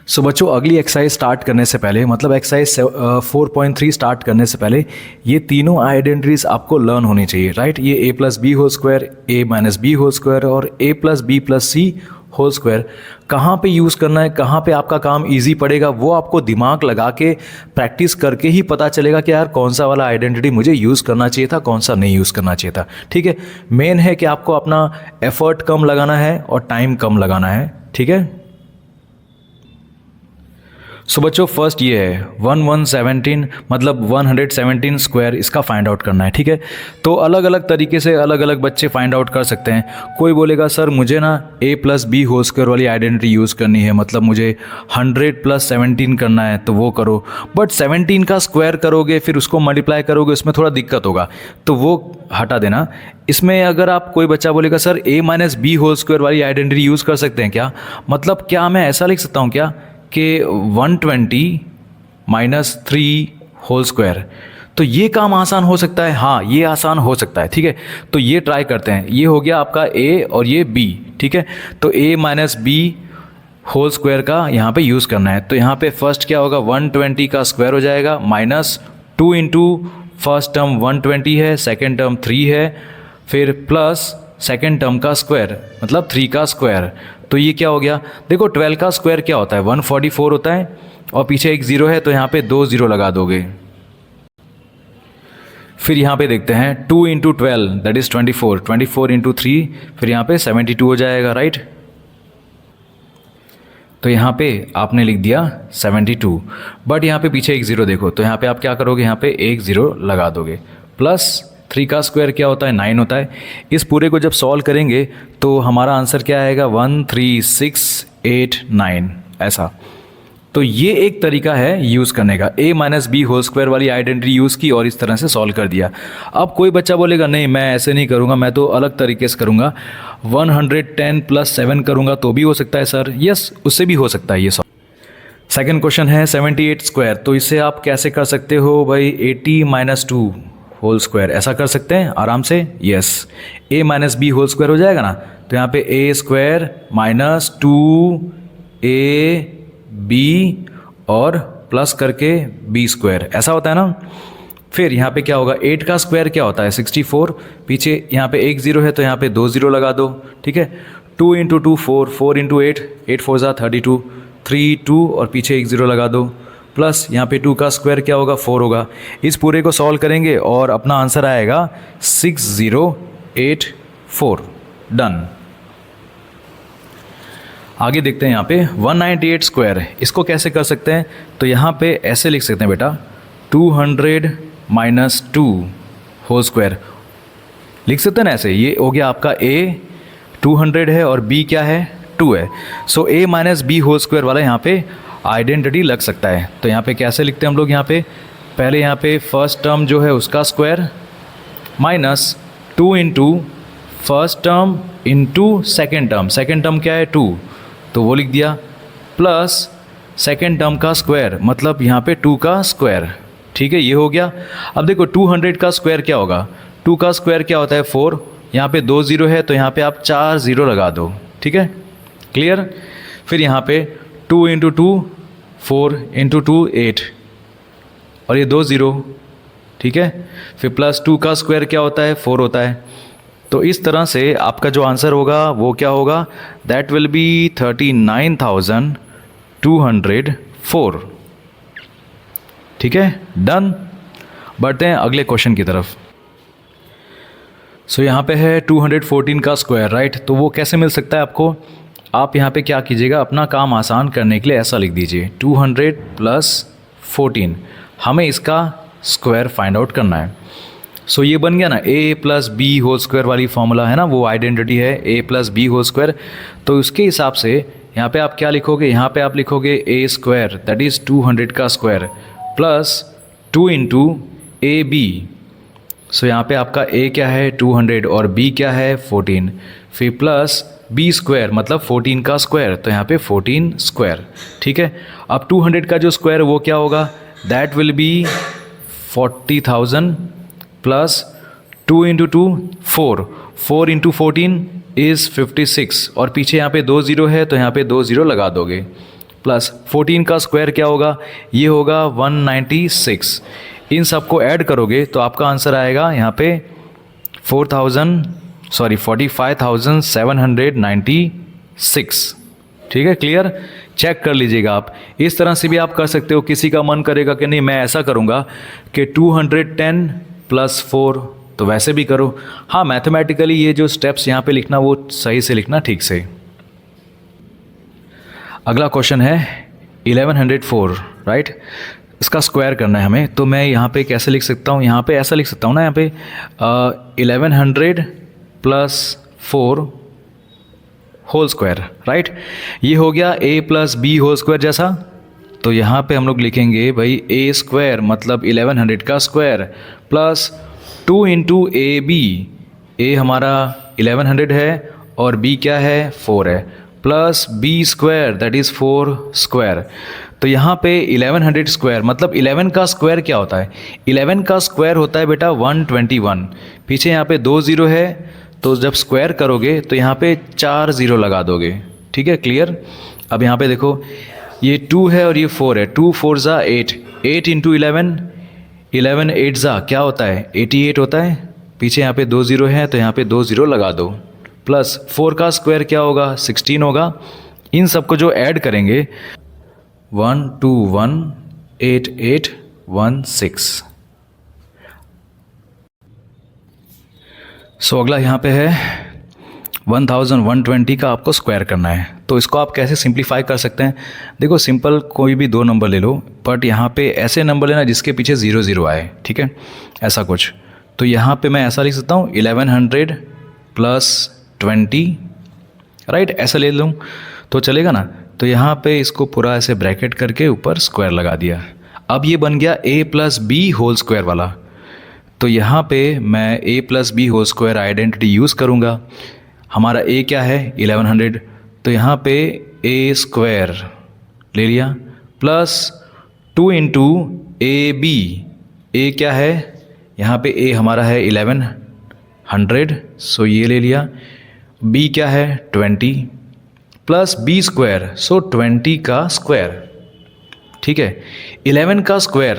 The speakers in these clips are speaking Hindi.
सो बच्चों, अगली एक्सरसाइज स्टार्ट करने से पहले, मतलब एक्सरसाइज 4.3 स्टार्ट करने से पहले ये तीनों आइडेंटिटीज आपको लर्न होनी चाहिए, राइट। ये ए प्लस बी होल स्क्वायर, ए माइनस बी होल स्क्वायर और ए plus B plus C whole square कहाँ पे यूज़ करना है, कहाँ पे आपका काम इजी पड़ेगा, वो आपको दिमाग लगा के प्रैक्टिस करके ही पता चलेगा कि यार कौन सा वाला आइडेंटिटी मुझे यूज़ करना चाहिए था, कौन सा नहीं यूज़ करना चाहिए था। ठीक है, मेन है कि आपको अपना एफर्ट कम लगाना है और टाइम कम लगाना है। ठीक है, सो बच्चों फर्स्ट ये है 1117 मतलब 117 स्क्वायर, इसका फाइंड आउट करना है। ठीक है, तो अलग अलग तरीके से अलग अलग बच्चे फाइंड आउट कर सकते हैं। कोई बोलेगा सर मुझे ना a plus B whole square वाली आइडेंटिटी यूज़ करनी है, मतलब मुझे 100 प्लस 17 करना है, तो वो करो। बट 17 का स्क्वायर करोगे फिर उसको मल्टीप्लाई करोगे, उसमें थोड़ा दिक्कत होगा, तो वो हटा देना। इसमें अगर आप कोई बच्चा बोलेगा sir a minus B whole square वाली आइडेंटिटी यूज़ कर सकते हैं क्या, मतलब क्या मैं ऐसा लिख सकता हूँ क्या कि 120 माइनस 3 होल स्क्वायर, तो ये काम आसान हो सकता है। हाँ, ये आसान हो सकता है। ठीक है, तो ये ट्राई करते हैं। ये हो गया आपका a और ये b। ठीक है, तो a minus B whole square का यहाँ पे यूज़ करना है। तो यहाँ पे फर्स्ट क्या होगा, 120 का स्क्वायर हो जाएगा माइनस 2 इंटू फर्स्ट टर्म 120 है, सेकेंड टर्म 3 है, फिर प्लस सेकेंड टर्म का स्क्वायर मतलब 3 का स्क्वायर। तो ये क्या हो गया, देखो 12 का स्क्वायर क्या होता है, 144 होता है, और पीछे एक ज़ीरो है तो यहाँ पे 2 ज़ीरो लगा दोगे। फिर यहाँ पे देखते हैं 2 इंटू 12 दैट इज़ 24, 24 इंटू 3 फिर यहाँ पे 72 हो जाएगा, राइट। तो यहाँ पे आपने लिख दिया 72, बट यहाँ पे पीछे एक ज़ीरो देखो, तो यहाँ पे आप क्या करोगे, यहाँ पे एक ज़ीरो लगा दोगे। प्लस 3 का स्क्वायर क्या होता है, 9 होता है। इस पूरे को जब सॉल्व करेंगे तो हमारा आंसर क्या आएगा, 13689 ऐसा। तो ये एक तरीका है यूज़ करने का, a minus B whole square वाली आइडेंटिटी यूज़ की और इस तरह से सॉल्व कर दिया। अब कोई बच्चा बोलेगा नहीं मैं ऐसे नहीं करूँगा, मैं तो अलग तरीके से करूँगा, 110 प्लस 7 करूँगा तो भी हो सकता है सर। यस, उससे भी हो सकता है ये सॉल्व। सेकेंड क्वेश्चन है 78 स्क्वायर, तो इसे आप कैसे कर सकते हो भाई, 80 माइनस 2 होल स्क्वायर, ऐसा कर सकते हैं आराम से। Yes, a minus B whole square हो जाएगा ना, तो यहाँ पे a स्क्वायर माइनस 2ab और प्लस करके b स्क्वायर, ऐसा होता है ना। फिर यहाँ पे क्या होगा, 8 का स्क्वायर क्या होता है, 64, पीछे यहाँ पे एक ज़ीरो है तो यहाँ पे 2 ज़ीरो लगा दो। ठीक है, 2 इंटू 2 4, 4 इंटू 8, 8 4 ज़ा 32, 3 2 और पीछे एक ज़ीरो लगा दो। प्लस यहाँ पे 2 का स्क्वायर क्या होगा, 4 होगा। इस पूरे को सॉल्व करेंगे और अपना आंसर आएगा 6084। डन। आगे देखते हैं यहाँ पे 198 स्क्वायर, इसको कैसे कर सकते हैं, तो यहाँ पे ऐसे लिख सकते हैं बेटा, 200 माइनस 2 होल स्क्वायर लिख सकते हैं ना ऐसे। ये हो गया आपका a 200 है और b क्या है, 2 है। So a minus B whole square वाला यहाँ पे आइडेंटिटी लग सकता है। तो यहाँ पे कैसे लिखते हैं हम लोग, यहाँ पे पहले यहाँ पे फर्स्ट टर्म जो है उसका square minus 2 into first term into second term क्या है 2, तो वो लिख दिया, प्लस सेकेंड टर्म का स्क्वायर मतलब यहाँ पे 2 का स्क्वायर। ठीक है, ये हो गया। अब देखो 200 का स्क्वायर क्या होगा, 2 का स्क्वायर क्या होता है 4, यहाँ पे 2 ज़ीरो है तो यहाँ पे आप 4 ज़ीरो लगा दो। ठीक है, क्लियर। फिर यहाँ पे 2 इंटू 2 4 इंटू 2 8 और ये 2 ज़ीरो। ठीक है, फिर प्लस 2 का स्क्वायर क्या होता है 4 होता है। तो इस तरह से आपका जो आंसर होगा वो क्या होगा, दैट विल बी 39,204। ठीक है, डन। बढ़ते हैं अगले क्वेश्चन की तरफ। सो यहाँ पे है 214 का स्क्वायर, राइट। तो वो कैसे मिल सकता है आपको, आप यहाँ पे क्या कीजिएगा, अपना काम आसान करने के लिए ऐसा लिख दीजिए 200 प्लस 14, हमें इसका स्क्वायर फाइंड आउट करना है। सो ये बन गया ना a plus B whole square वाली फॉर्मूला है ना, वो आइडेंटिटी है a plus B whole square. तो उसके हिसाब से यहाँ पे आप क्या लिखोगे, यहाँ पे आप लिखोगे a स्क्वायर दैट इज़ 200 का स्क्वायर प्लस 2 इंटू ए बी। सो यहाँ पे आपका a क्या है 200 और b क्या है 14, फिर प्लस b स्क्वायर मतलब 14 का स्क्वायर, तो यहाँ पे 14 स्क्वायर। ठीक है, अब 200 का जो स्क्वायर वो क्या होगा, that will be 40,000 plus 2 into 2 4, 4 into 14 is 56 और पीछे यहाँ पे 2 ज़ीरो है तो यहाँ पे 2 ज़ीरो लगा दोगे। प्लस 14 का स्क्वायर क्या होगा, ये होगा 196। इन सबको ऐड करोगे तो आपका आंसर आएगा यहाँ पे 45,796। ठीक है, क्लियर। चेक कर लीजिएगा आप। इस तरह से भी आप कर सकते हो। किसी का मन करेगा कि नहीं मैं ऐसा करूँगा कि 210 + 4, तो वैसे भी करो। हाँ, मैथमेटिकली ये जो स्टेप्स यहाँ पे लिखना वो सही से लिखना, ठीक से। अगला क्वेश्चन है 1104, राइट। इसका स्क्वायर करना है हमें। तो मैं यहाँ पे कैसे लिख सकता हूँ, यहाँ पे ऐसा लिख सकता हूँ ना, यहाँ पे 1100 + 4 होल स्क्वायर, राइट। ये हो गया a + b होल स्क्वायर जैसा। तो यहाँ पे हम लोग लिखेंगे भाई a² मतलब 1100 का स्क्वायर प्लस 2 × ab। a हमारा 1100 है और b क्या है, 4 है, plus b² that is 4 square. तो यहाँ पे 1100 स्क्वायर मतलब 11 का स्क्वायर क्या होता है, 11 का स्क्वायर होता है बेटा 121। पीछे यहाँ पे 2 0 है, तो जब स्क्वायर करोगे तो यहाँ पे 4 0 लगा दोगे। ठीक है, क्लियर। अब यहाँ पे देखो ये 2 है और ये 4 है, 2 4 ज़ा 8, 8 × 11, 11 8 ज़ा क्या होता है, 88 होता है। पीछे यहाँ पे 2 0 है तो यहाँ पे 2 0 लगा दो, प्लस 4 का स्क्वायर क्या होगा, 16 होगा। इन सबको जो ऐड करेंगे 1218816। सो अगला यहाँ पे है 1120 का आपको स्क्वायर करना है। तो इसको आप कैसे सिंप्लीफाई कर सकते हैं, देखो सिंपल कोई भी 2 नंबर ले लो, बट यहाँ पे ऐसे नंबर लेना जिसके पीछे 0 0 आए। ठीक है, ऐसा कुछ। तो यहाँ पे मैं ऐसा लिख सकता हूँ 1100 + 20, राइट, ऐसा ले लूँ तो चलेगा ना। तो यहाँ पे इसको पूरा ऐसे ब्रैकेट करके ऊपर स्क्वायर लगा दिया। अब ये बन गया a + b होल स्क्वायर वाला। तो यहाँ पे मैं a + b whole square identity use करूँगा। हमारा a क्या है 1100, तो यहाँ पे a² ले लिया प्लस 2 × ab। a क्या है, यहाँ पे a हमारा है 1100, सो ये ले लिया। b क्या है 20 प्लस b², सो 20 का स्क्वायर। ठीक है, 11 का स्क्वायर,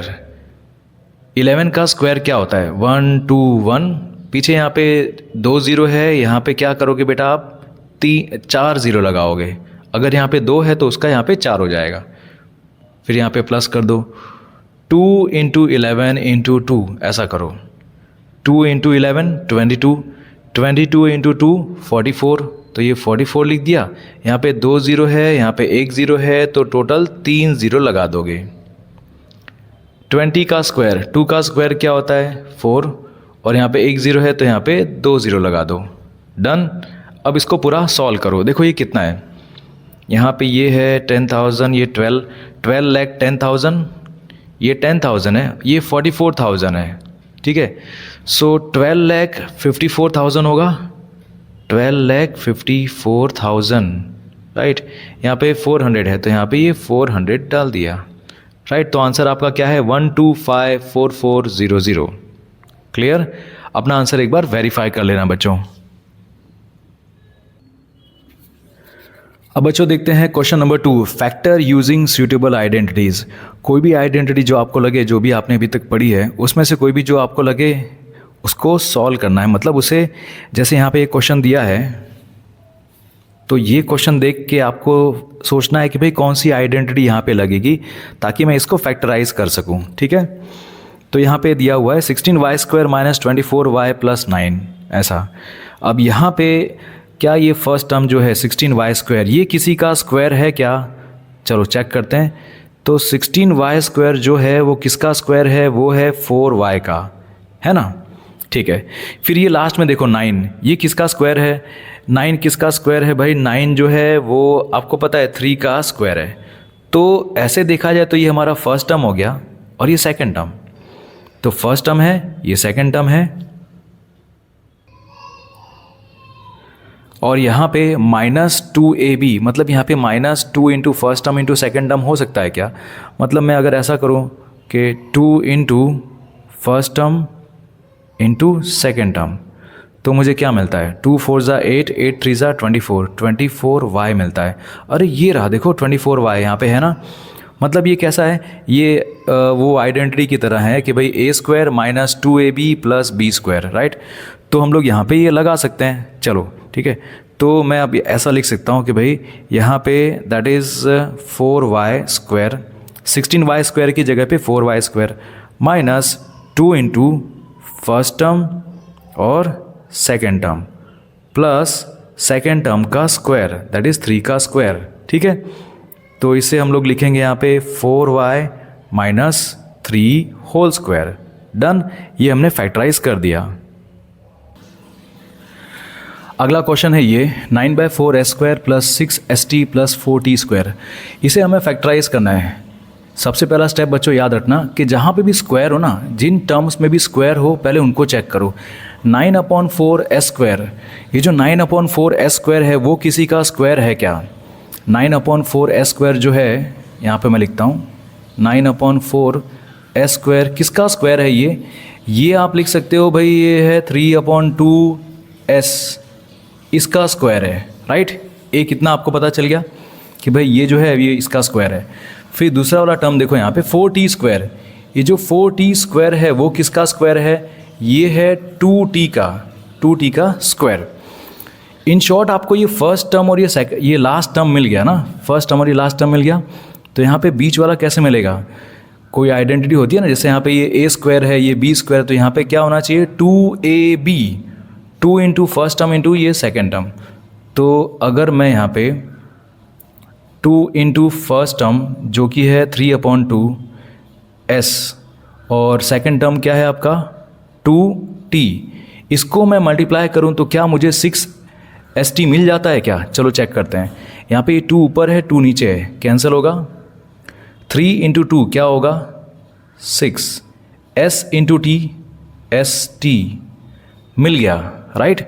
11 का स्क्वायर क्या होता है 121। पीछे यहाँ पे 2 0 है, यहाँ पे क्या करोगे बेटा आप 4 0 लगाओगे। अगर यहाँ पे 2 है तो उसका यहाँ पे 4 हो जाएगा। फिर यहाँ पे प्लस कर दो, 2 × 11 × 2 ऐसा करो, 2 × 11 22, 22 × 2 44। तो ये 44 लिख दिया। यहाँ पे 2 0 है, यहाँ पे 1 0 है, तो टोटल 3 0 लगा दोगे। 20 का स्क्वायर, 2 का स्क्वायर क्या होता है 4, और यहाँ पे 1 0 है तो यहाँ पे 2 0 लगा दो। डन। अब इसको पूरा सॉल्व करो। देखो ये कितना है, यहाँ पे ये है 10,000, ये 12 लाख 10,000, ये 10,000 है, ये 44,000 है। ठीक है, सो 12,54,000 होगा, 12,54,000, राइट। यहाँ पे 400 है तो यहाँ पे ये 400 डाल दिया, राइट। तो आंसर आपका क्या है 1254400। क्लियर। अपना आंसर एक बार वेरीफाई कर लेना बच्चों। अब बच्चों देखते हैं question number 2, factor using suitable identities. कोई भी आइडेंटिटी जो आपको लगे, जो भी आपने अभी तक पढ़ी है, उसमें से कोई भी जो आपको लगे उसको सॉल्व करना है। मतलब उसे, जैसे यहाँ पे एक क्वेश्चन दिया है तो ये क्वेश्चन देख के आपको सोचना है कि भाई कौन सी आइडेंटिटी यहाँ पे लगेगी ताकि मैं इसको फैक्टराइज कर सकूँ। ठीक है, तो यहाँ पे दिया हुआ है 16y² - 24y + 9 ऐसा। अब यहाँ पे क्या ये फर्स्ट टर्म जो है 16y² ये किसी का स्क्वायर है क्या, चलो चेक करते हैं। तो 16y² जो है वो किसका स्क्वायर है, वो है 4y का, है ना। ठीक है, फिर ये लास्ट में देखो 9, ये किसका स्क्वायर है, 9 किसका स्क्वायर है भाई, 9 जो है वो आपको पता है 3 का स्क्वायर है। तो ऐसे देखा जाए तो ये हमारा फर्स्ट टर्म हो गया और ये सेकंड टर्म। तो फर्स्ट टर्म है, ये सेकंड टर्म है, और यहाँ पे -2ab, मतलब यहाँ पे -2 × फर्स्ट टर्म × सेकंड टर्म हो सकता है क्या। मतलब मैं अगर ऐसा करूँ कि 2 × फर्स्ट टर्म × सेकंड टर्म, तो मुझे क्या मिलता है, 2 4 ज़ा 8, 8 3 ज़ा 24, 24y मिलता है। अरे ये रहा देखो 24y यहाँ पे है ना। मतलब ये कैसा है, ये वो आइडेंटिटी की तरह है कि भाई a square minus 2ab plus B square, right. तो हम लोग यहाँ पे ये लगा सकते हैं, चलो ठीक है। तो मैं अब ऐसा लिख सकता हूँ कि भाई यहाँ पे that is 4y square, 16y square की जगह पे 4y square minus 2 into first term और second term plus second term का स्क्वायर दैट इज़ 3 का स्क्वायर, ठीक है। तो इसे हम लोग लिखेंगे यहाँ पे 4y minus 3 whole square. Done, ये हमने फैक्टराइज कर दिया। अगला क्वेश्चन है ये 9/4 s² plus 6st plus 4t square. इसे हमें फैक्टराइज करना है। सबसे पहला स्टेप बच्चों याद रखना कि जहाँ पे भी स्क्वायर हो ना, जिन टर्म्स में भी स्क्वायर हो पहले उनको चेक करो। 9/4 s², ये जो 9/4 s² है वो किसी का स्क्वायर है क्या? 9/4 s² जो है यहाँ पे मैं लिखता हूँ 9/4 s² किसका स्क्वायर है ये आप लिख सकते हो भाई, ये है 3/2 s, इसका स्क्वायर है, राइट। एक इतना आपको पता चल गया कि भाई ये जो है ये इसका स्क्वायर है। फिर दूसरा वाला टर्म देखो यहाँ पे 4t स्क्वायर, ये जो 4t स्क्वायर है वो किसका स्क्वायर है? ये है 2t का स्क्वायर। इन शॉर्ट आपको ये फर्स्ट टर्म और ये लास्ट टर्म मिल गया ना, फर्स्ट टर्म और ये लास्ट टर्म मिल गया। तो यहाँ पे बीच वाला कैसे मिलेगा? कोई आइडेंटिटी होती है ना, जैसे यहाँ पे ये a² है, ये b², तो यहाँ पे क्या होना चाहिए 2ab, 2 into first term into ये सेकेंड टर्म। तो अगर मैं यहाँ पे 2 इंटू फर्स्ट टर्म जो कि है 3/2 s और सेकेंड टर्म क्या है आपका 2t, इसको मैं मल्टीप्लाई करूँ तो क्या मुझे 6st मिल जाता है क्या? चलो चेक करते हैं। यहाँ पे ये 2 ऊपर है 2 नीचे है, कैंसिल होगा। 3 इंटू 2 क्या होगा 6, s इंटू t st मिल गया, राइट।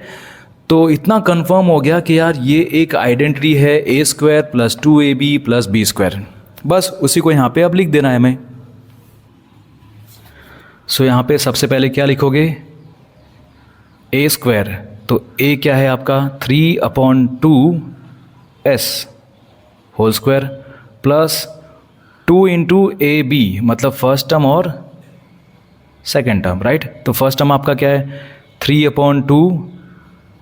तो इतना कंफर्म हो गया कि यार ये एक आइडेंटिटी है a² plus 2ab plus b²। बस उसी को यहाँ पे अब लिख देना है हमें। सो यहाँ पे सबसे पहले क्या लिखोगे a², तो a क्या है आपका 3/2 s whole square plus 2 into ab, मतलब फर्स्ट टर्म और सेकेंड टर्म, राइट। तो फर्स्ट टर्म आपका क्या है 3/2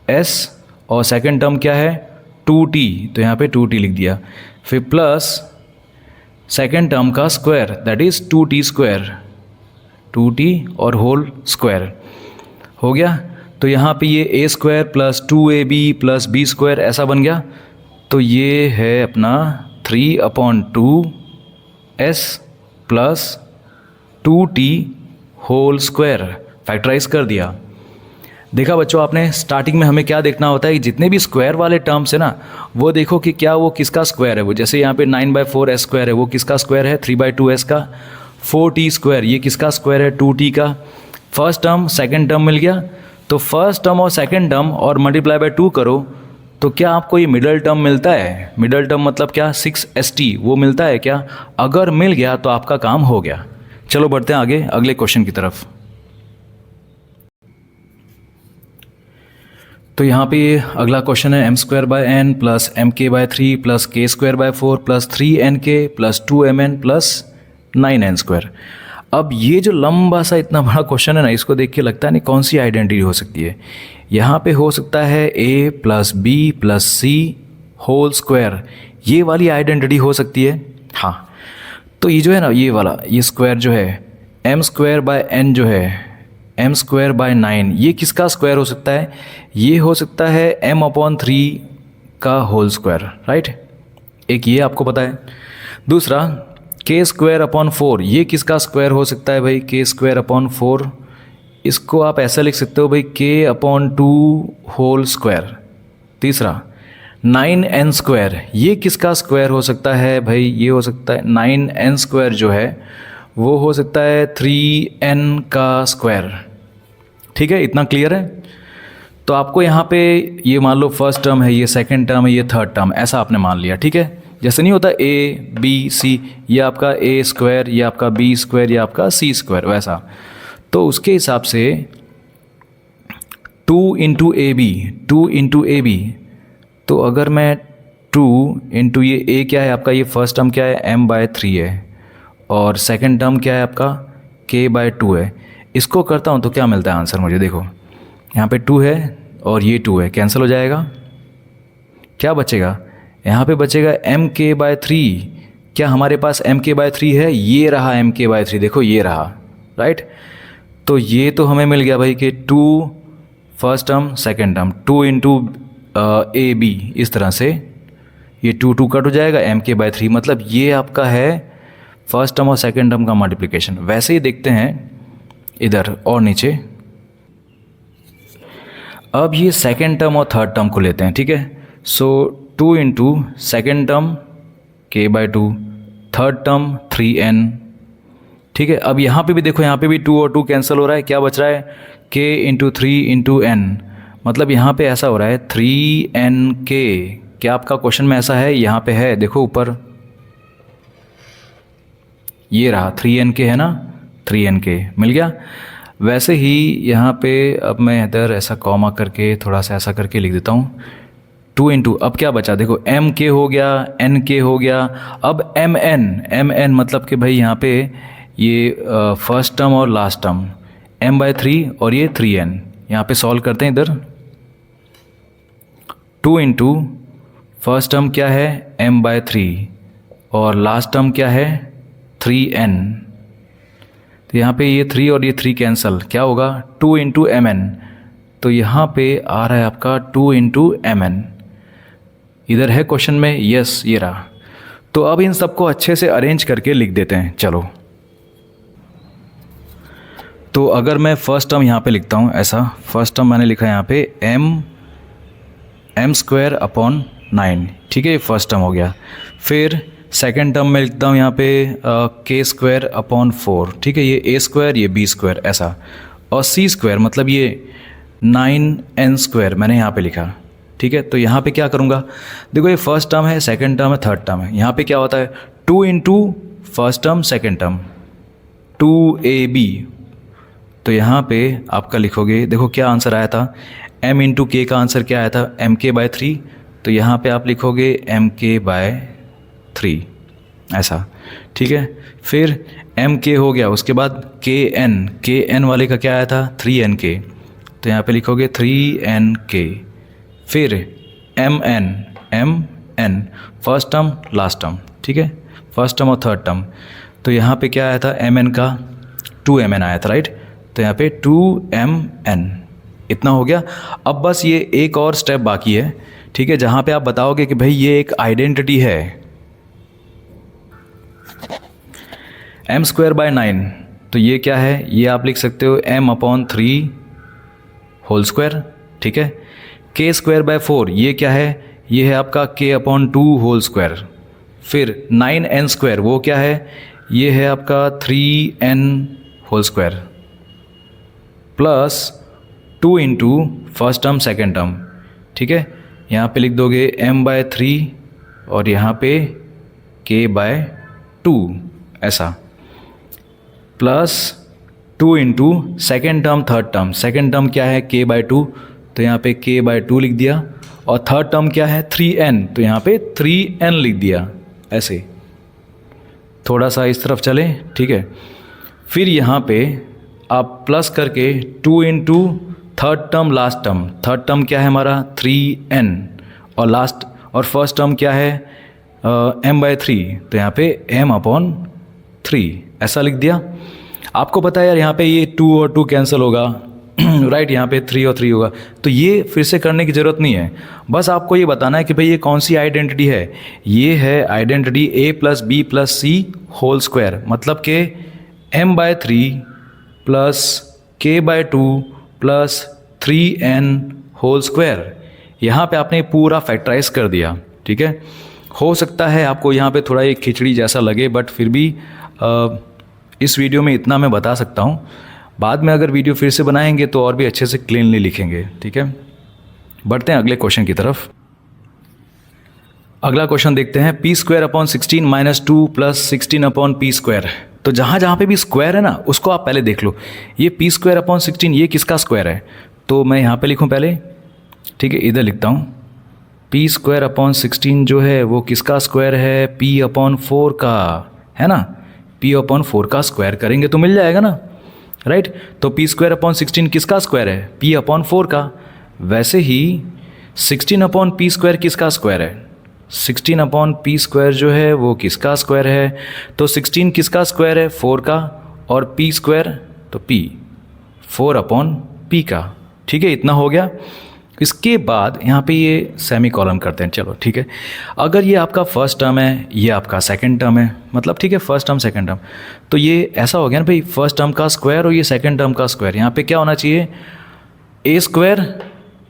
s और सेकेंड टर्म क्या है 2t, तो यहाँ पे 2t लिख दिया। फिर प्लस सेकेंड टर्म का square that is 2t square, 2t और होल स्क्वायर हो गया। तो यहाँ पे ये a² plus 2ab plus b² ऐसा बन गया। तो ये है अपना 3/2 s plus 2t whole square, factorise कर दिया। देखा बच्चों आपने, स्टार्टिंग में हमें क्या देखना होता है कि जितने भी स्क्वायर वाले टर्म्स है ना वो देखो कि क्या वो किसका स्क्वायर है। वो जैसे यहाँ पे 9/4 s² है, वो किसका स्क्वायर है 3/2 s का। 4t स्क्वायर ये किसका स्क्वायर है 2t का। फर्स्ट टर्म सेकेंड टर्म मिल गया, तो फर्स्ट टर्म और सेकेंड टर्म और मल्टीप्लाई बाय 2 करो तो क्या आपको ये मिडल टर्म मिलता है? मिडल टर्म मतलब क्या 6st, वो मिलता है क्या? अगर मिल गया तो आपका काम हो गया। चलो बढ़ते हैं आगे अगले क्वेश्चन की तरफ। तो यहाँ पे अगला क्वेश्चन है m² plus mk/3 plus k² 4 plus 3nk plus 2mn plus 9n²। अब ये जो लंबा सा इतना बड़ा क्वेश्चन है ना, इसको देख के लगता है नहीं कौन सी आइडेंटिटी हो सकती है। यहाँ पे हो सकता है a plus b plus c whole square, ये वाली आइडेंटिटी हो सकती है। हाँ, तो ये जो है ना ये वाला ये स्क्वायर जो है m²/n जो है m²/9, ये किसका स्क्वायर हो सकता है? ये हो सकता है m/3 का होल स्क्वायर, राइट। एक ये आपको पता है। दूसरा k²/4, ये किसका स्क्वायर हो सकता है भाई k²/4, इसको आप ऐसा लिख सकते हो भाई k/2 होल स्क्वायर। तीसरा 9n², ये किसका स्क्वायर हो सकता है भाई? ये हो सकता है 9n² जो है वो हो सकता है 3n का स्क्वायर। ठीक है, इतना क्लियर है। तो आपको यहाँ पे ये मान लो फर्स्ट टर्म है, ये सेकंड टर्म है, ये थर्ड टर्म, ऐसा आपने मान लिया। ठीक है, जैसे नहीं होता a b c, ये आपका a², ये आपका b², ये आपका c², वैसा। तो उसके हिसाब से 2 इंटू ए बी, 2 इंटू ए बी, तो अगर मैं 2 इंटू ये ए क्या है आपका, ये फर्स्ट टर्म क्या है m/3 है, और सेकंड टर्म क्या है आपका k/2 है, इसको करता हूँ तो क्या मिलता है आंसर मुझे, देखो यहाँ पे 2 है और ये 2 है, कैंसिल हो जाएगा, क्या बचेगा यहाँ पे बचेगा mk/3। क्या हमारे पास mk/3 है, ये रहा mk/3, देखो ये रहा, राइट। तो ये तो हमें मिल गया भाई कि 2 first term second term, 2 into ए बी, इस तरह से ये 2 कट हो जाएगा, mk/3, मतलब ये आपका है फर्स्ट टर्म और सेकंड टर्म का मल्टीप्लिकेशन। वैसे ही देखते हैं इधर और नीचे, अब ये सेकंड टर्म और थर्ड टर्म को लेते हैं, ठीक है। सो 2 into second term k/2, third term 3n, ठीक है। अब यहाँ पे भी देखो, यहाँ पे भी 2 और 2 कैंसिल हो रहा है, क्या बच रहा है k इंटू 3 इंटू n, मतलब यहाँ पे ऐसा हो रहा है 3nk। क्या आपका क्वेश्चन में ऐसा है, यहाँ पे है, देखो ऊपर ये रहा 3nk है ना, 3nk मिल गया। वैसे ही यहाँ पे अब मैं इधर ऐसा कॉमा करके थोड़ा सा ऐसा करके लिख देता हूँ, 2 इंटू, अब क्या बचा, देखो mk हो गया, nk हो गया, अब mn मतलब कि भाई यहाँ पे ये फर्स्ट टर्म और लास्ट टर्म m/3 और ये 3n, यहाँ पे सॉल्व करते हैं इधर। 2 इंटू फर्स्ट टर्म क्या है m/3 और लास्ट टर्म क्या है 3n, तो यहाँ पे ये 3 और ये 3 कैंसल, क्या होगा 2 इंटू mn, तो यहाँ पे आ रहा है आपका 2 इंटू mn, इधर है क्वेश्चन में, यस ये रहा। तो अब इन सबको अच्छे से अरेंज करके लिख देते हैं, चलो। तो अगर मैं फर्स्ट टर्म यहाँ पे लिखता हूँ ऐसा, फर्स्ट टर्म मैंने लिखा है यहाँ पे m²/9, ठीक है, ये फर्स्ट टर्म हो गया। फिर सेकंड टर्म में लिखता हूँ यहाँ पे k²/4, ठीक है, ये a², ये b², ऐसा, और c² मतलब ये 9n² मैंने यहाँ पे लिखा, ठीक है। तो यहाँ पे क्या करूँगा, देखो ये फर्स्ट टर्म है, सेकंड टर्म है, थर्ड टर्म है, यहाँ पे क्या होता है 2 into first term second term 2ab, तो यहाँ पे आपका लिखोगे, देखो क्या आंसर आया था, m इंटू k का आंसर क्या आया था mk/3, तो यहाँ पे आप लिखोगे mk/3, ऐसा, ठीक है। फिर mk हो गया, उसके बाद kn वाले का क्या आया था 3nk, तो यहाँ पे लिखोगे 3nk। फिर mn first term last term, ठीक है, फर्स्ट टर्म और थर्ड टर्म, तो यहाँ पे क्या आया था mn का 2mn आया था, राइट, तो यहाँ पे 2mn, इतना हो गया। अब बस ये एक और स्टेप बाकी है, ठीक है, जहाँ पे आप बताओगे कि भाई ये एक आइडेंटिटी है m²/9, तो ये क्या है, ये आप लिख सकते हो m/3 होल स्क्वायर, ठीक है। k²/4 ये क्या है, ये है आपका k/2 होल स्क्वायर। फिर 9n², वो क्या है, ये है आपका 3n whole square, plus 2 into first term second term, ठीक है, यहाँ पे लिख दोगे m/3 और यहाँ पे k/2, ऐसा, plus 2 into second term third term, second term क्या है k/2, तो यहाँ पे k/2 लिख दिया, और थर्ड टर्म क्या है 3n, तो यहाँ पे 3n लिख दिया, ऐसे थोड़ा सा इस तरफ चले, ठीक है। फिर यहाँ पे आप प्लस करके 2 into third term last term, third term क्या है हमारा 3n, और लास्ट और फर्स्ट टर्म क्या है m/3, तो यहाँ पे m/3 ऐसा लिख दिया। आपको पता है यार यहाँ पे ये 2 और 2 कैंसिल होगा, राइट, यहाँ पे 3 और 3 होगा, तो ये फिर से करने की ज़रूरत नहीं है, बस आपको ये बताना है कि भाई ये कौन सी आइडेंटिटी है, ये है आइडेंटिटी a+b+c होल स्क्वायर, मतलब कि m/3 plus k/2 plus 3n whole square. यहाँ पे आपने पूरा फैक्टराइज कर दिया, ठीक है। हो सकता है आपको यहाँ पे थोड़ा एक खिचड़ी जैसा लगे, बट फिर भी इस वीडियो में इतना मैं बता सकता हूँ, बाद में अगर वीडियो फिर से बनाएंगे तो और भी अच्छे से क्लीनली लिखेंगे, ठीक है। बढ़ते हैं अगले क्वेश्चन की तरफ। अगला क्वेश्चन देखते हैं, p² - 2 + 16/p²। तो जहाँ जहाँ पे भी स्क्वायर है ना, उसको आप पहले देख लो, ये p² 16 ये किसका स्क्वायर है, तो मैं यहाँ पे लिखूँ पहले, ठीक है, इधर लिखता हूँ पी स्क्वायर अपॉन 16 जो है वो किसका स्क्वायर है, पी अपॉन 4 का, है ना। पी अपॉन 4 का स्क्वायर करेंगे तो मिल जाएगा ना, राइट। तो पी स्क्वायर अपॉन 16 किसका स्क्वायर है, पी अपॉन 4 का। वैसे ही 16 अपॉन पी स्क्वायर किसका स्क्वायर है, 16 अपॉन पी स्क्वायर जो है वो किसका स्क्वायर है। तो 16 किसका स्क्वायर है, 4 का, और पी स्क्वायर तो पी 4 अपॉन पी का, ठीक है। इतना हो गया। इसके बाद यहाँ पे ये सेमी कॉलम करते हैं, चलो ठीक है। अगर ये आपका फर्स्ट टर्म है, ये आपका सेकंड टर्म है, मतलब ठीक है फर्स्ट टर्म सेकंड टर्म, तो ये ऐसा हो गया ना भाई, फर्स्ट टर्म का स्क्वायर और ये सेकंड टर्म का स्क्वायर। यहाँ पे क्या होना चाहिए, ए स्क्वायर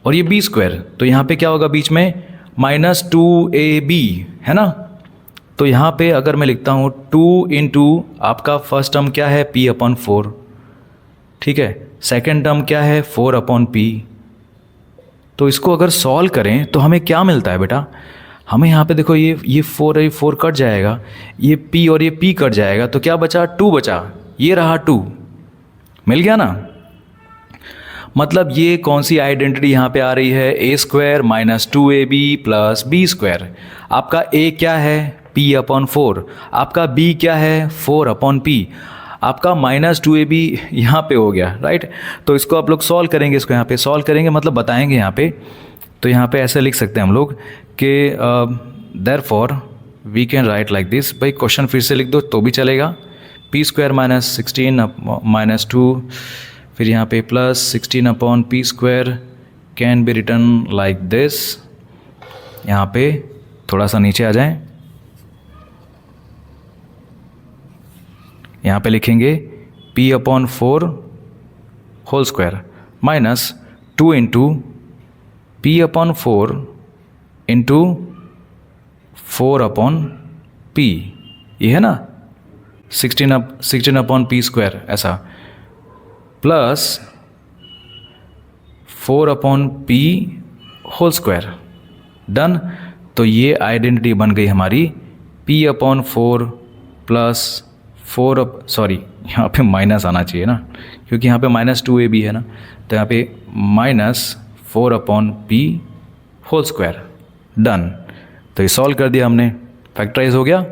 और ये बी स्क्वायर, तो यहाँ पे क्या होगा बीच में, -2ab, है ना। तो यहाँ पे अगर मैं लिखता हूँ 2 इंटू आपका फर्स्ट टर्म क्या है, p अपॉन 4, ठीक है। सेकेंड टर्म क्या है, 4 अपॉन p। तो इसको अगर सॉल्व करें तो हमें क्या मिलता है बेटा, हमें यहाँ पे देखो ये 4 कट जाएगा, ये p और ये p कट जाएगा, तो क्या बचा, 2 बचा, ये रहा 2, मिल गया ना। मतलब ये कौन सी आइडेंटिटी यहाँ पे आ रही है, a square -2ab plus B square. आपका a क्या है, p अपॉन 4, आपका b क्या है, 4 अपॉन p, आपका -2ab यहाँ पे हो गया, राइट। तो इसको आप लोग सॉल्व करेंगे, इसको यहाँ पे सॉल्व करेंगे, मतलब बताएंगे यहाँ पे। तो यहाँ पे ऐसे लिख सकते हैं हम लोग कि therefore we can write like this. भाई क्वेश्चन फिर से लिख दो तो भी चलेगा, p स्क्वायर -16 -2, फिर यहाँ पे +16 upon P square can be return like this. यहाँ पे थोड़ा सा नीचे आ जाएं, यहाँ पे लिखेंगे p upon 4 whole square -2 into p upon 4 into 4 upon p, ये है ना 16 अपॉन p स्क्वायर, ऐसा, plus 4 upon p whole square, done. तो ये आइडेंटिटी बन गई हमारी p अपॉन 4 प्लस 4 सॉरी यहाँ पे माइनस आना चाहिए ना, क्योंकि यहाँ पे -2ab है ना, तो यहाँ पे -4 upon p whole square, done. तो ये सॉल्व कर दिया हमने, फैक्टराइज हो गया।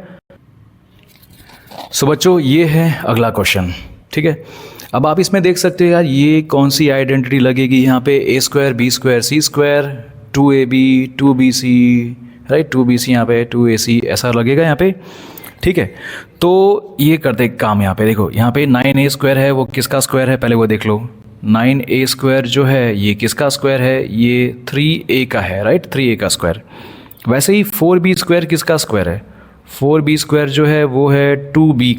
सो बच्चों ये है अगला क्वेश्चन, ठीक है। अब आप इसमें देख सकते हो यार ये कौन सी आइडेंटिटी लगेगी, यहाँ पे a square b square c square 2ab 2bc, right, 2bc यहाँ पे 2ac ऐसा लगेगा यहाँ पे, ठीक है। तो ये करते काम, यहाँ पे देखो, यहाँ पे 9a स्क्वायर है, वो किसका स्क्वायर है पहले वो देख लो। 9a स्क्वायर जो है ये किसका स्क्वायर है, ये 3a का है, राइट, 3a का स्क्वायर। वैसे ही 4b स्क्वायर किसका स्क्वायर है, 4b स्क्वायर जो है वो है 2b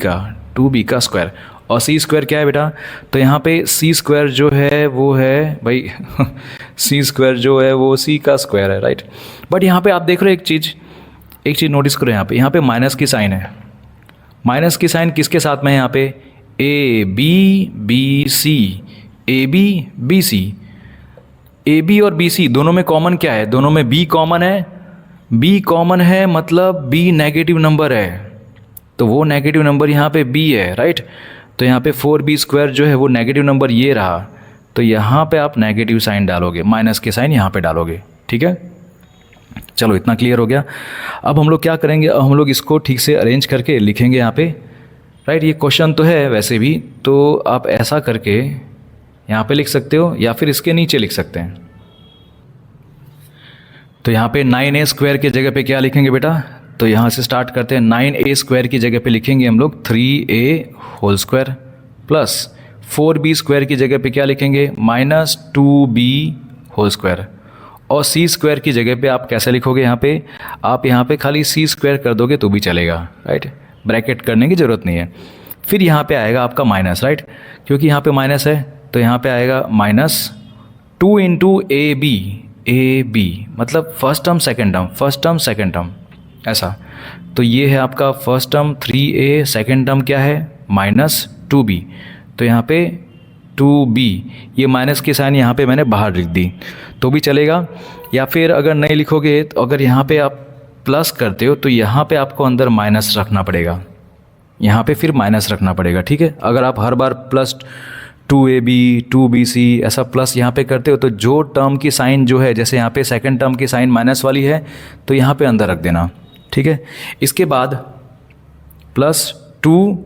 का स्क्वायर। और c स्क्वायर क्या है बेटा, तो यहाँ पे c स्क्वायर जो है वो है भाई c स्क्वायर जो है वो c का स्क्वायर है, राइट। बट यहाँ पे आप देख रहे हो एक चीज़ नोटिस करो, यहाँ पे माइनस की साइन है। माइनस की साइन किसके साथ में है, यहाँ पे a b और b c दोनों में कॉमन क्या है, दोनों में b कॉमन है, b कॉमन है मतलब b नेगेटिव नंबर है, तो वो नेगेटिव नंबर यहाँ पे b है, राइट। तो यहाँ पे 4b स्क्वायर जो है वो नेगेटिव नंबर ये रहा, तो यहाँ पे आप नेगेटिव साइन डालोगे, माइनस के साइन यहाँ पे डालोगे, ठीक है। चलो इतना क्लियर हो गया। अब हम लोग क्या करेंगे, अब हम लोग इसको ठीक से अरेंज करके लिखेंगे यहाँ पे, राइट। ये क्वेश्चन तो है वैसे भी, तो आप ऐसा करके यहाँ पे लिख सकते हो या फिर इसके नीचे लिख सकते हैं। तो यहाँ पे 9a स्क्वायर की जगह पे क्या लिखेंगे बेटा, तो यहाँ से स्टार्ट करते हैं। 9a स्क्वायर की जगह पे लिखेंगे हम लोग 3a whole square plus 4b square की जगह पे क्या लिखेंगे, -2b होल स्क्वायर। और c स्क्वायर की जगह पे आप कैसे लिखोगे, आप यहाँ पे खाली c स्क्वायर कर दोगे तो भी चलेगा, राइट, ब्रैकेट करने की ज़रूरत नहीं है। फिर यहाँ पे आएगा आपका माइनस, राइट, क्योंकि यहाँ पे माइनस है तो यहाँ पे आएगा -2 इंटू ab मतलब फर्स्ट टर्म सेकेंड टर्म ऐसा। तो ये है आपका first term 3a, second term क्या है -2b, तो यहाँ पे 2b, ये माइनस की साइन यहाँ पे मैंने बाहर लिख दी तो भी चलेगा। या फिर अगर नहीं लिखोगे तो अगर यहाँ पे आप प्लस करते हो तो यहाँ पे आपको अंदर माइनस रखना पड़ेगा, यहाँ पे फिर माइनस रखना पड़ेगा, ठीक है। अगर आप हर बार 2ab 2bc ऐसा प्लस यहाँ पे करते हो तो जो टर्म की साइन जो है, जैसे यहाँ पे सेकंड टर्म की साइन माइनस वाली है तो यहाँ पे अंदर रख देना, ठीक है। इसके बाद plus 2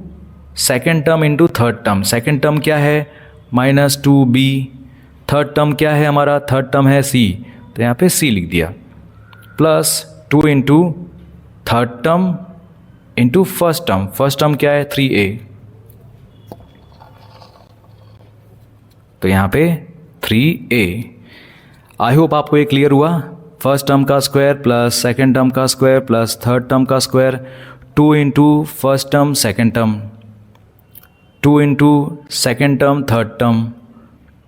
second term into third term, second term क्या है -2b, थर्ड टर्म क्या है हमारा, थर्ड टर्म है c, तो यहाँ पे c लिख दिया, plus 2 into third term into first term क्या है 3a, तो यहाँ पे 3a। आई होप आपको ये क्लियर हुआ। फर्स्ट टर्म का स्क्वायर प्लस सेकेंड टर्म का स्क्वायर प्लस थर्ड टर्म का square, 2 into first term second term, 2 into second term third term,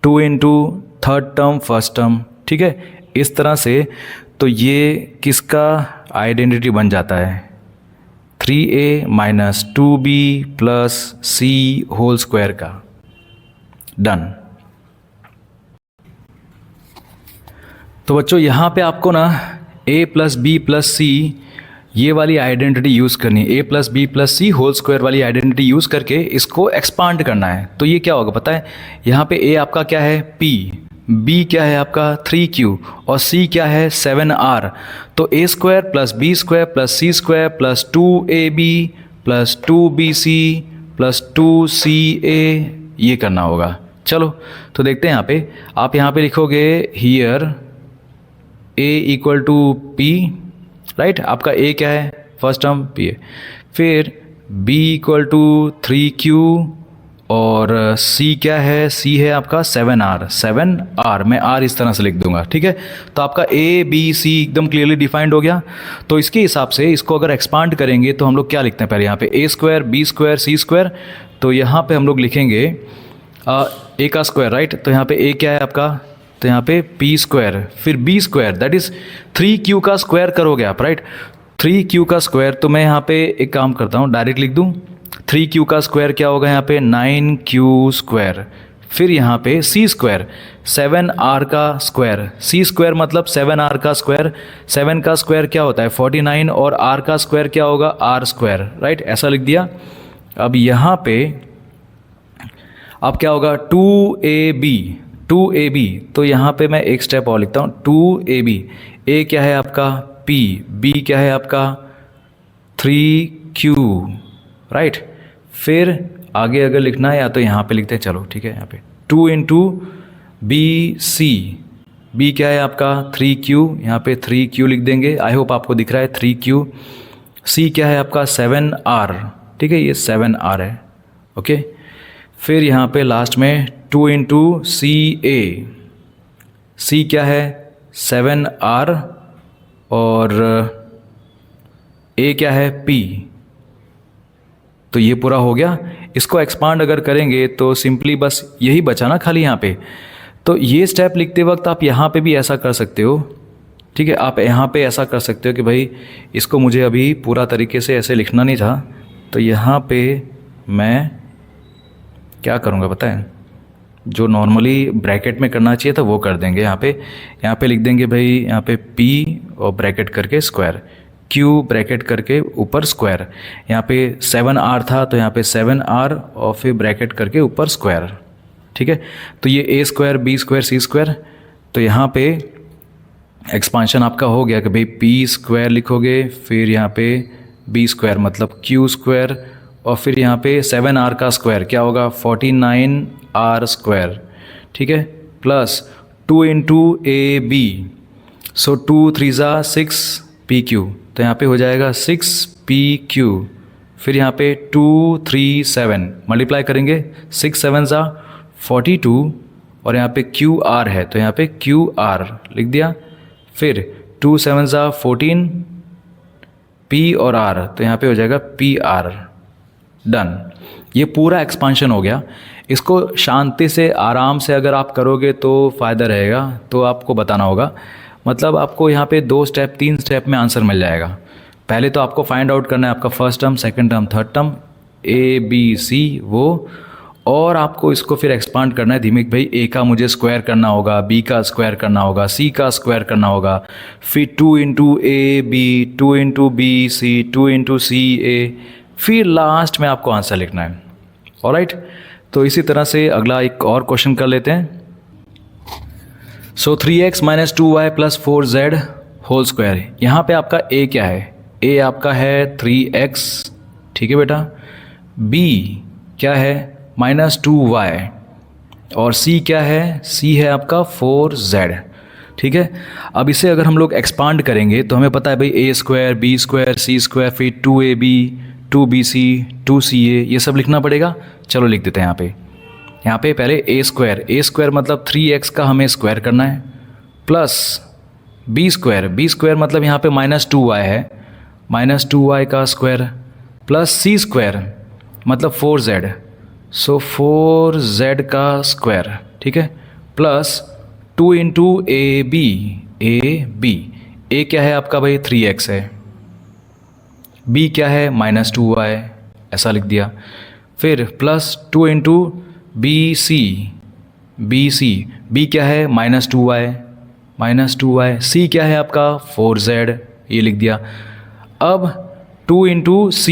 2 into third term first term, ठीक है। इस तरह से तो ये किसका आइडेंटिटी बन जाता है, 3a minus 2b plus c whole square का। डन। तो बच्चों यहाँ पे आपको ना a plus B plus C ये वाली आइडेंटिटी यूज़ करनी है, a plus B plus C whole square वाली आइडेंटिटी यूज़ करके इसको एक्सपांड करना है। तो ये क्या होगा पता है, यहाँ पे a आपका क्या है p, b क्या है आपका 3q और c क्या है 7r। तो a square plus B square plus C square plus 2ab plus 2bc plus 2ca ये करना होगा। चलो तो देखते हैं यहाँ पे, आप यहाँ पे लिखोगे here a equal to p, right. आपका a क्या है फर्स्ट टर्म p है, फिर b इक्वल टू 3q और c क्या है, c है आपका 7r, मैं r इस तरह से लिख दूंगा, ठीक है। तो आपका a b c एकदम क्लियरली डिफाइंड हो गया। तो इसके हिसाब से इसको अगर एक्सपांड करेंगे तो हम लोग क्या लिखते हैं, पहले यहाँ पे a square B square C square, तो यहाँ पे हम लोग लिखेंगे a का स्क्वायर, राइट। तो यहाँ पे a क्या है आपका, तो यहाँ पे p स्क्वायर फिर b square that is 3q का स्क्वायर करोगे आप, राइट। 3q का स्क्वायर, तो मैं यहाँ पे एक काम करता हूँ डायरेक्ट लिख दूँ, 3q का स्क्वायर क्या होगा यहाँ पे 9q स्क्वायर, फिर यहाँ पे c स्क्वायर 7r का स्क्वायर, c स्क्वायर मतलब 7r का स्क्वायर, 7 का स्क्वायर क्या होता है 49 और r का स्क्वायर क्या होगा r स्क्वायर, राइट। ऐसा लिख दिया। अब यहाँ पे अब क्या होगा 2ab, तो यहाँ पे मैं एक स्टेप और लिखता हूँ 2ab, a क्या है आपका p, b क्या है आपका 3q, राइट। फिर आगे अगर लिखना है या तो यहाँ पे लिखते हैं, चलो ठीक है, यहाँ पे 2 इंटू bc, b क्या है आपका 3q, यहाँ पे 3q लिख देंगे, आई होप आपको दिख रहा है 3q, c क्या है आपका 7r, ठीक है, ये 7r है, ओके। फिर यहाँ पे लास्ट में 2 इंटू ca, c क्या है 7r और a क्या है p, तो ये पूरा हो गया। इसको एक्सपांड अगर करेंगे तो सिंपली बस यही बचा ना खाली यहाँ पे। तो ये स्टेप लिखते वक्त आप यहाँ पे भी ऐसा कर सकते हो, ठीक है। आप यहाँ पे ऐसा कर सकते हो कि भाई इसको मुझे अभी पूरा तरीके से ऐसे लिखना नहीं था, तो यहाँ पे मैं क्या करूँगा पता है, जो नॉर्मली ब्रैकेट में करना चाहिए था वो कर देंगे। यहाँ पे लिख देंगे भाई, यहाँ पे p और ब्रैकेट करके स्क्वायर, q ब्रैकेट करके ऊपर स्क्वायर, यहाँ पे 7r था तो यहाँ पे 7r और फिर ब्रैकेट करके ऊपर स्क्वायर, ठीक है। तो ये a square B square C square, तो यहाँ पे एक्सपांशन आपका हो गया कि भाई p स्क्वायर लिखोगे, फिर यहाँ पे b स्क्वायर मतलब q स्क्वायर, और फिर यहाँ पे 7r का स्क्वायर क्या होगा 49r स्क्वायर, ठीक है, प्लस 2 इंटू ab, सो 2 3 6 pq, तो यहाँ पे हो जाएगा 6pq, फिर यहाँ पे 2 3 7 मल्टीप्लाई करेंगे, 6 7 42 और यहाँ पे QR है तो यहाँ पे QR लिख दिया, फिर 2 7 14 P और R, तो यहाँ पे हो जाएगा PR। डन। ये पूरा एक्सपांशन हो गया। इसको शांति से आराम से अगर आप करोगे तो फ़ायदा रहेगा, तो आपको बताना होगा, मतलब आपको यहाँ पे 2 स्टेप 3 स्टेप में आंसर मिल जाएगा। पहले तो आपको फाइंड आउट करना है आपका first term second term third term A B C वो, और आपको इसको फिर एक्सपांड करना है धीमे भाई। A का मुझे स्क्वायर करना होगा, B का स्क्वायर करना होगा, C का स्क्वायर करना होगा, फिर 2 into A B, 2 into B C, 2 into C A, फिर लास्ट में आपको आंसर लिखना है। ऑलराइट, तो इसी तरह से अगला एक और क्वेश्चन कर लेते हैं। So 3x minus 2y plus 4z whole square, यहाँ पे आपका a क्या है? a आपका है 3x, ठीक है बेटा। b क्या है? माइनस 2y, और c क्या है? c है आपका 4z, ठीक है। अब इसे अगर हम लोग एक्सपांड करेंगे तो हमें पता है भाई a square, b square, c square, फिर 2ab, 2bc, 2ca, ये सब लिखना पड़ेगा। चलो लिख देते हैं यहाँ पे पहले a स्क्वायर मतलब 3x का हमें स्क्वायर करना है, प्लस b स्क्वायर मतलब यहाँ पे माइनस 2y है, माइनस 2y का स्क्वायर, प्लस c स्क्वायर मतलब 4z, सो 4z का स्क्वायर, ठीक है, प्लस 2 इंटू ए बी, ए क्या है आपका भाई? 3x है, b क्या है? माइनस 2y, ऐसा लिख दिया। फिर plus 2 into B C, b क्या है? माइनस 2y, c क्या है आपका? 4z, ये लिख दिया। अब 2 इंटू c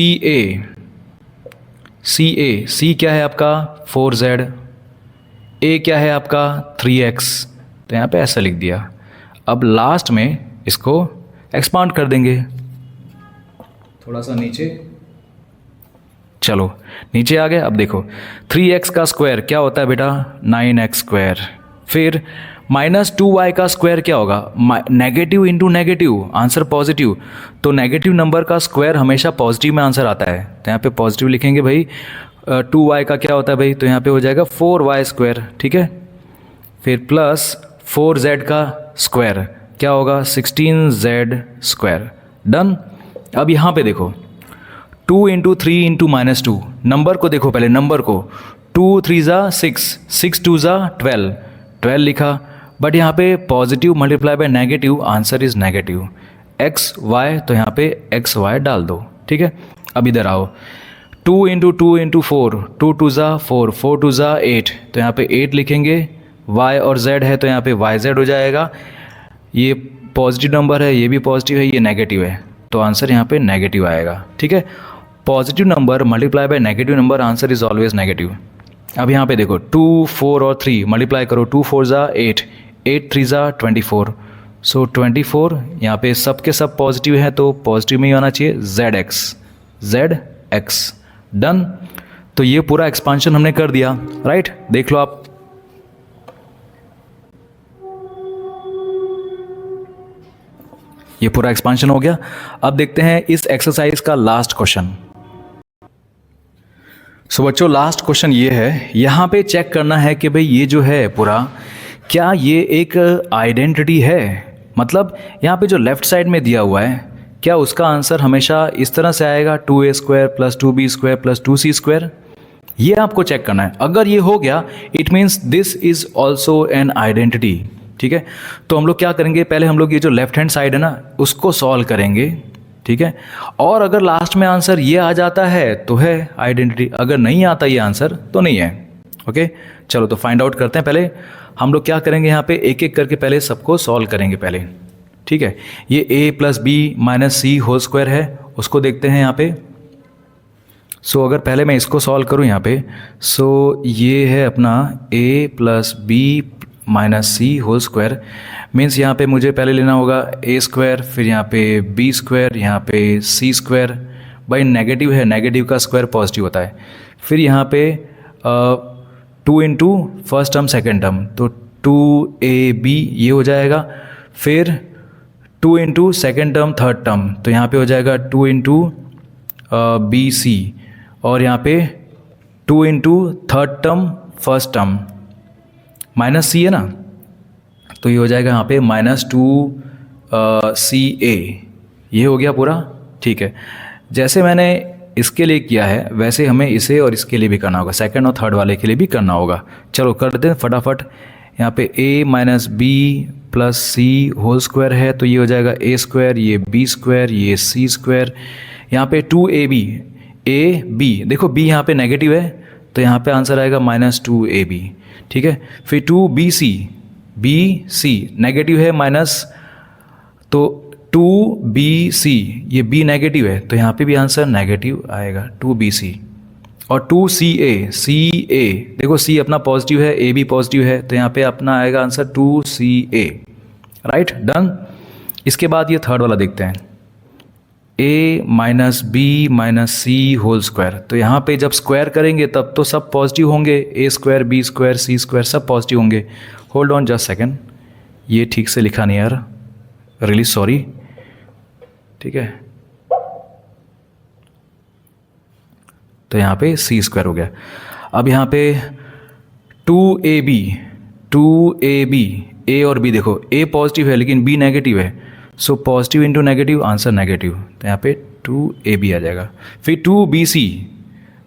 क्या है आपका? 4z, a क्या है आपका? 3x, तो यहाँ पे ऐसा लिख दिया। अब लास्ट में इसको एक्सपांड कर देंगे, थोड़ा सा नीचे, चलो नीचे आ गए। अब देखो 3x का स्क्वायर क्या होता है बेटा? 9x square. फिर माइनस 2y का स्क्वायर क्या होगा? Negative into negative, answer positive, तो नेगेटिव नंबर का स्क्वायर हमेशा पॉजिटिव में आंसर आता है, तो यहाँ पे पॉजिटिव लिखेंगे भाई। 2y का क्या होता है भाई? तो यहाँ पे हो जाएगा 4y स्क्वायर, ठीक है। फिर प्लस 4z का स्क्वायर क्या होगा? 16z square, done. अब यहाँ पे देखो 2 इंटू 3 इंटू माइनस 2, नंबर को देखो पहले, नंबर को 2 3 ज़ा 6, 6 2 ज़ा 12 लिखा, बट यहाँ पे positive multiply by negative, answer is negative. X Y, तो यहाँ पे एक्स वाई डाल दो, ठीक है। अब इधर आओ, 2 इंटू 2 इंटू 4, 2 2 ज़ा 4, 4 2 ज़ा 8, तो यहाँ पे 8 लिखेंगे। y और z है तो यहाँ पे yz हो जाएगा। ये पॉजिटिव नंबर है, ये भी पॉजिटिव है, ये नेगेटिव है, तो आंसर यहाँ पे नेगेटिव आएगा, ठीक है। Positive number multiply by negative number, answer is always negative. अब यहाँ पे देखो 2 4 और 3 मल्टीप्लाई करो, 2 4 ज़ा 8, 8 3 ज़ा 24, सो 24, यहाँ पे सब के सब पॉजिटिव है तो पॉजिटिव में ही आना चाहिए, zx, डन। तो ये पूरा एक्सपांशन हमने कर दिया, राइट, देख लो आप। ये पूरा एक्सपांशन हो गया। अब देखते हैं इस एक्सरसाइज का लास्ट क्वेश्चन। सो बच्चों लास्ट क्वेश्चन ये है, यहाँ पे चेक करना है कि भाई ये जो है पूरा, क्या ये एक आइडेंटिटी है? मतलब यहाँ पे जो लेफ्ट साइड में दिया हुआ है, क्या उसका आंसर हमेशा इस तरह से आएगा 2a square plus 2b square plus 2c square? ये आपको चेक करना है। अगर ये हो गया, it means this is also an identity, ठीक है। तो हम लोग क्या करेंगे, पहले हम लोग ये जो लेफ्ट हैंड साइड है ना उसको सॉल्व करेंगे, ठीक है। और अगर लास्ट में आंसर ये आ जाता है तो है आइडेंटिटी, अगर नहीं आता ये आंसर तो नहीं है, ओके। चलो तो फाइंड आउट करते हैं। पहले हम लोग क्या करेंगे, यहाँ पे एक एक करके पहले सबको सॉल्व करेंगे पहले, ठीक है। ये a plus B minus C whole square है, उसको देखते हैं यहाँ पे। सो अगर पहले मैं इसको सॉल्व करूँ यहाँ पे, सो ये है अपना a plus B minus C whole square, means यहाँ पे मुझे पहले लेना होगा a स्क्वायर, फिर यहाँ पे b स्क्वायर, यहाँ पे c स्क्वायर, भाई नेगेटिव है, नेगेटिव का स्क्वायर पॉजिटिव होता है। फिर यहाँ पे 2 into first term second term, तो 2ab ये हो जाएगा। फिर 2 into second term third term, तो यहाँ पे हो जाएगा 2 इंटू bc, और यहाँ पे 2 into third term first term minus C है ना, तो ये हो जाएगा यहाँ पे माइनस 2ca, ये हो गया पूरा, ठीक है। जैसे मैंने इसके लिए किया है वैसे हमें इसे और इसके लिए भी करना होगा, सेकंड और थर्ड वाले के लिए भी करना होगा। चलो कर देते हैं फटाफट। यहाँ पे a minus B plus C whole square है, तो ये हो जाएगा a स्क्वायर, ये b स्क्वायर, ये c स्क्वायर। यहाँ पे 2ab, a b, देखो b यहाँ पे नेगेटिव है तो यहाँ पे आंसर आएगा माइनस 2ab, ठीक है। फिर 2bc, bc नेगेटिव है माइनस, तो 2bc, ये b नेगेटिव है तो यहाँ पे भी आंसर नेगेटिव आएगा 2bc, और 2CA, CA देखो C अपना पॉजिटिव है, A भी पॉजिटिव है, तो यहाँ पे अपना आएगा आंसर 2CA, राइट, डन। इसके बाद ये थर्ड वाला देखते हैं, A minus B minus C whole square. तो यहाँ पे जब स्क्वायर करेंगे तब तो सब पॉजिटिव होंगे, A square B square C square सब पॉजिटिव होंगे। होल्ड ऑन जस्ट सेकेंड, ये ठीक से लिखा नहीं यार, रियली सॉरी, ठीक है। तो यहाँ पे सी स्क्वायर हो गया। अब यहाँ पे 2AB, 2AB, A और B देखो, A पॉजिटिव है लेकिन B नेगेटिव है, so positive into negative answer negative, तो यहाँ पे 2AB आ जाएगा। फिर 2BC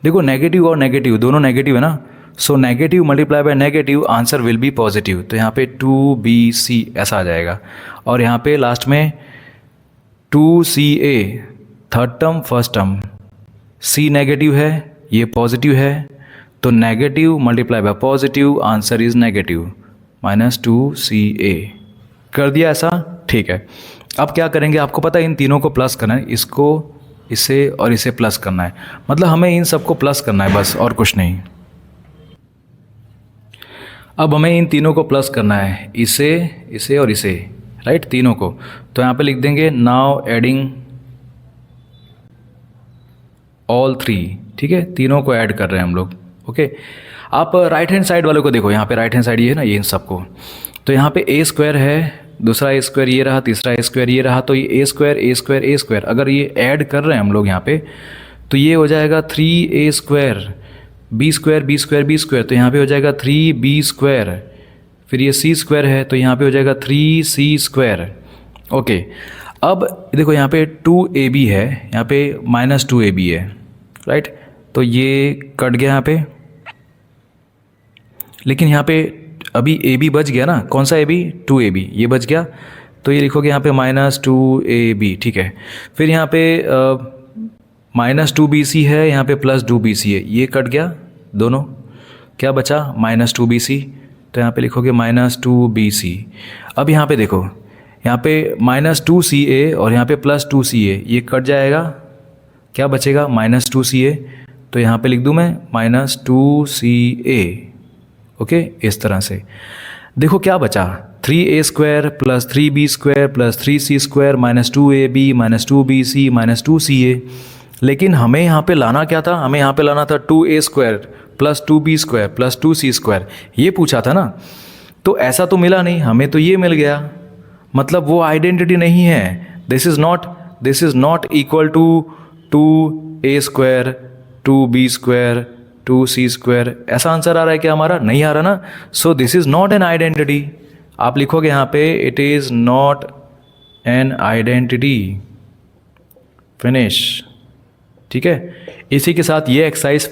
देखो, नेगेटिव और नेगेटिव दोनों नेगेटिव है ना, so negative multiply by negative answer will be positive, तो यहाँ पे 2BC ऐसा आ जाएगा। और यहाँ पे लास्ट में 2CA third term first term, C negative है ये पॉजिटिव है, तो negative multiply by positive answer is negative, minus 2CA। कर दिया ऐसा, ठीक है। अब क्या करेंगे, आपको पता है इन तीनों को प्लस करना है, इसको इसे और इसे प्लस करना है, मतलब हमें इन सबको प्लस करना है बस, और कुछ नहीं। अब हमें इन तीनों को प्लस करना है, इसे इसे और इसे, राइट, तीनों को। तो यहाँ पे लिख देंगे नाउ एडिंग ऑल थ्री, ठीक है, तीनों को ऐड कर रहे हैं हम लोग, ओके। आप राइट हैंड साइड वालों को देखो, यहाँ पे राइट हैंड साइड ये है ना, ये इन सबको, तो यहाँ पे A स्क्वायर है, दूसरा A स्क्वायर ये रहा, तीसरा A स्क्वायर ये रहा, तो ये A square A square A square अगर ये ऐड कर रहे हैं हम लोग यहाँ पे, तो ये हो जाएगा 3A square, B square B square B square, तो यहाँ पे हो जाएगा 3B स्क्वायर, फिर ये C स्क्वायर है तो यहाँ पे हो जाएगा 3C स्क्वायर, ओके। अब देखो यहाँ पे 2AB है, यहाँ पे माइनस 2AB है, राइट, तो ये कट गया यहाँ पे, लेकिन यहाँ पे अभी AB बच गया ना, कौन सा AB, 2AB ये बच गया, तो ये लिखोगे यहाँ पे माइनस 2AB, ठीक है। फिर यहाँ पे माइनस 2BC है, यहाँ पे प्लस 2BC है, ये कट गया दोनों, क्या बचा माइनस 2BC, तो यहाँ पे लिखोगे माइनस 2BC। अब यहाँ पे देखो, यहाँ पे माइनस 2CA और यहाँ पे प्लस 2CA, ये कट जाएगा, क्या बचेगा माइनस 2CA, तो यहाँ पे लिख दूँ मैं माइनस 2CA, ओके। इस तरह से देखो क्या बचा, 3A square plus 3B square plus 3C square minus 2AB minus 2BC minus 2CA। लेकिन हमें यहाँ पे लाना क्या था, हमें यहाँ पे लाना था 2A square plus 2B square plus 2C square, ये पूछा था ना, तो ऐसा तो मिला नहीं, हमें तो ये मिल गया, मतलब वो आइडेंटिटी नहीं है, this is not equal to 2A square 2B square 2C square, ऐसा आंसर आ रहा है क्या हमारा, नहीं आ रहा ना, so this is not an identity. आप लिखोगे यहाँ पे it is not an identity, finish, ठीक है। इसी के साथ ये एक्सरसाइज